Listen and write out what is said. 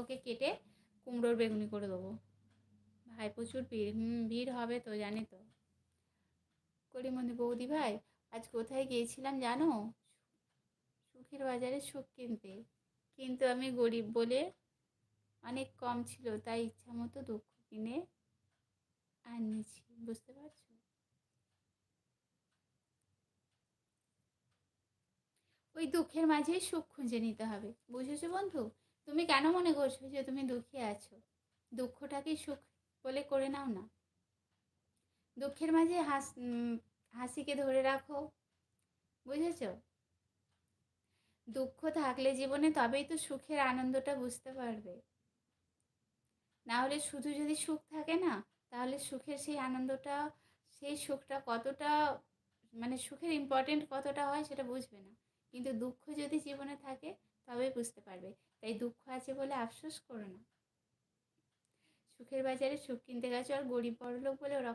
কুমড়োকে কেটে কুমড়োর বেগুনি করে দেবো। ভাই প্রচুর ভিড়, ভিড় হবে তো, জানি তো। করিমণি বৌদি ভাই, আজ কোথায় গিয়েছিলাম জানো? সুখের বাজারে সুখ কিনতে, কিন্তু আমি গরিব বলে অনেক কম ছিল, তাই ইচ্ছা মতো দুঃখ কিনে আনিয়েছি, বুঝতে পারছো? ওই দুঃখের মাঝেই সুখ খুঁজে নিতে হবে, বুঝেছো বন্ধু? তুমি কেন মনে করছো যে তুমি দুঃখে আছো? দুঃখটাকে সুখ বলে করে নাও না। দুঃখের মাঝে হাসিকে ধরে রাখো, বুঝেছো? দুঃখ থাকলে জীবনে তবেই তো সুখের আনন্দটা বুঝতে পারবে। না হলে শুধু যদি সুখ থাকে না, তাহলে সুখের সেই আনন্দটা, সেই সুখটা কতটা, মানে সুখের ইম্পর্টেন্ট কতটা হয় সেটা বুঝবে না। কিন্তু দুঃখ যদি জীবনে থাকে তবেই বুঝতে পারবে। তাই দুঃখ আছে বলে আফসোস করো না। সুখের বাজারে সুখ কিনতে গেছো আর গরিব বড়লোক বলে ওরা